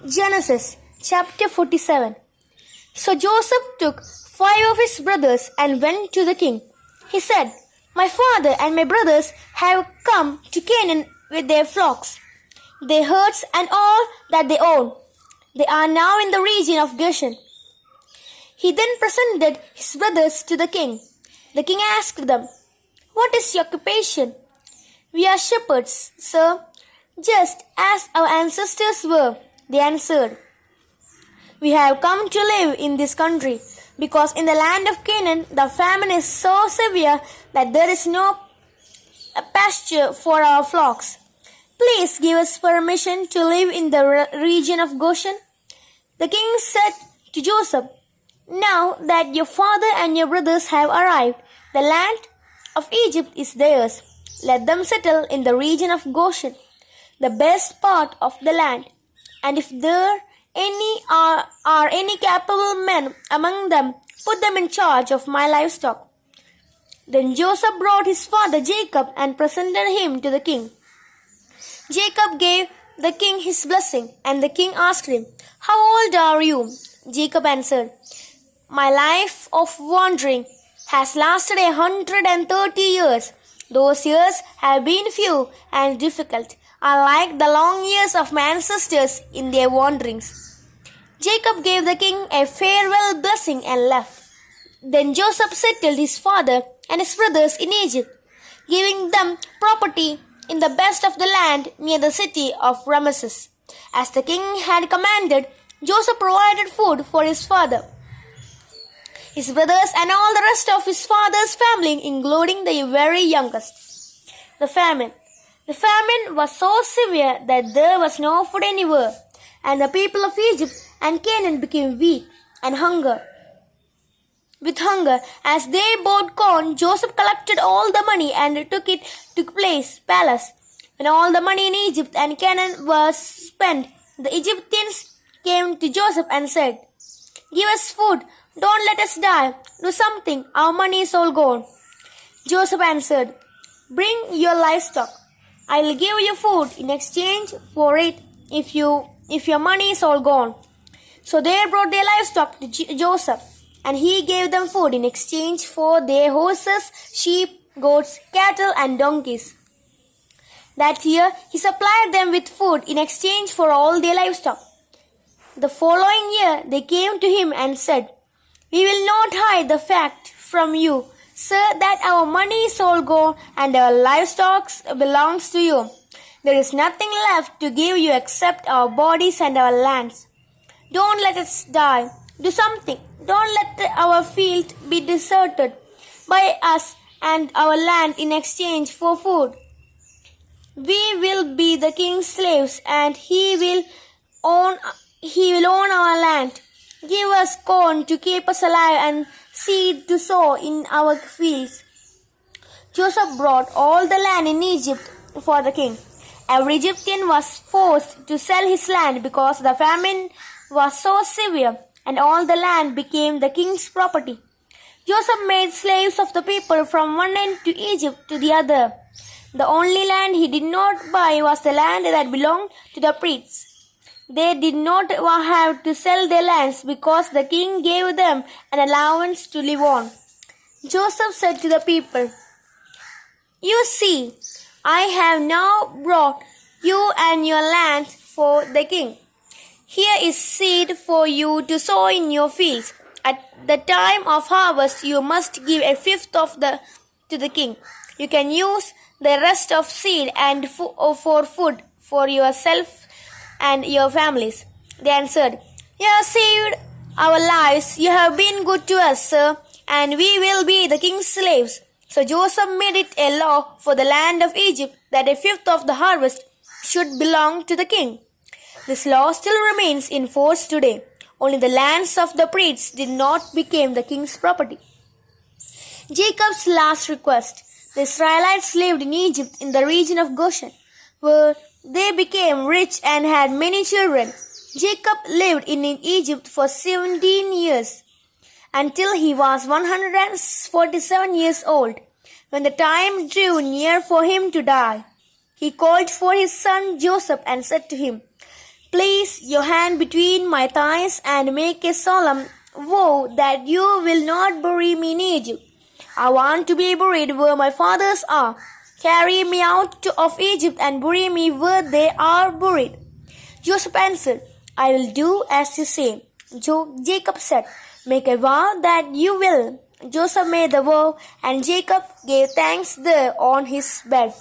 Genesis chapter 47. So Joseph took 5 of his brothers and went to the king. He said, "My father and my brothers have come to Canaan with their flocks, their herds and all that they own. They are now in the region of Goshen." He then presented his brothers to the king. The king asked them, "What is your occupation?" "We are shepherds, sir, just as our ancestors were," they answered. "We have come to live in this country, because in the land of Canaan the famine is so severe that there is no pasture for our flocks. Please give us permission to live in the region of Goshen." The king said to Joseph, "Now that your father and your brothers have arrived, the land of Egypt is theirs. Let them settle in the region of Goshen, the best part of the land. And if there are any capable men among them, put them in charge of my livestock." Then Joseph brought his father Jacob and presented him to the king. Jacob gave the king his blessing, and the king asked him, "How old are you?" Jacob answered, "My life of wandering has lasted 130 years. Those years have been few and difficult, unlike the long years of my ancestors in their wanderings." Jacob gave the king a farewell blessing and left. Then Joseph settled his father and his brothers in Egypt, giving them property in the best of the land near the city of Ramesses. As the king had commanded, Joseph provided food for his father, his brothers, and all the rest of his father's family, including the very youngest. The famine. The famine was so severe that there was no food anywhere, and the people of Egypt and Canaan became weak and with hunger. As they bought corn, Joseph collected all the money and took it to palace. When all the money in Egypt and Canaan was spent, the Egyptians came to Joseph and said, "Give us food. Don't let us die. Do something. Our money is all gone." Joseph answered, "Bring your livestock. I will give you food in exchange for it if your money is all gone." So they brought their livestock to Joseph, and he gave them food in exchange for their horses, sheep, goats, cattle, and donkeys. That year he supplied them with food in exchange for all their livestock. The following year they came to him and said, "We will not hide the fact from you, sir, that our money is all gone and our livestock belongs to you. There is nothing left to give you except our bodies and our lands. Don't let us die. Do something. Don't let our field be deserted by us and our land in exchange for food. We will be the king's slaves, and he will own our land. Give us corn to keep us alive and seed to sow in our fields." Joseph brought all the land in Egypt for the king. Every Egyptian was forced to sell his land because the famine was so severe, and all the land became the king's property. Joseph made slaves of the people from one end of Egypt to the other. The only land he did not buy was the land that belonged to the priests. They did not have to sell their lands because the king gave them an allowance to live on. Joseph said to the people, "You see, I have now brought you and your land for the king. Here is seed for you to sow in your fields. At the time of harvest, you must give a fifth to the king. You can use the rest of seed and for food for yourself and your families." They answered, "You have saved our lives. You have been good to us, sir, and we will be the king's slaves." So Joseph made it a law for the land of Egypt that a fifth of the harvest should belong to the king. This law still remains in force today. Only the lands of the priests did not become the king's property. Jacob's last request. The Israelites lived in Egypt in the region of Goshen, where they became rich and had many children. Jacob lived in Egypt for 17 years, until he was 147 years old. When the time drew near for him to die, he called for his son Joseph and said to him, Place your hand between my thighs and make a solemn vow that you will not bury me in Egypt. I want to be buried where my fathers are. Carry me out of Egypt and bury me where they are buried. Joseph answered, I will do as you say. Jacob said, Make a vow that you will. Joseph made the vow, and Jacob gave thanks there on his bed.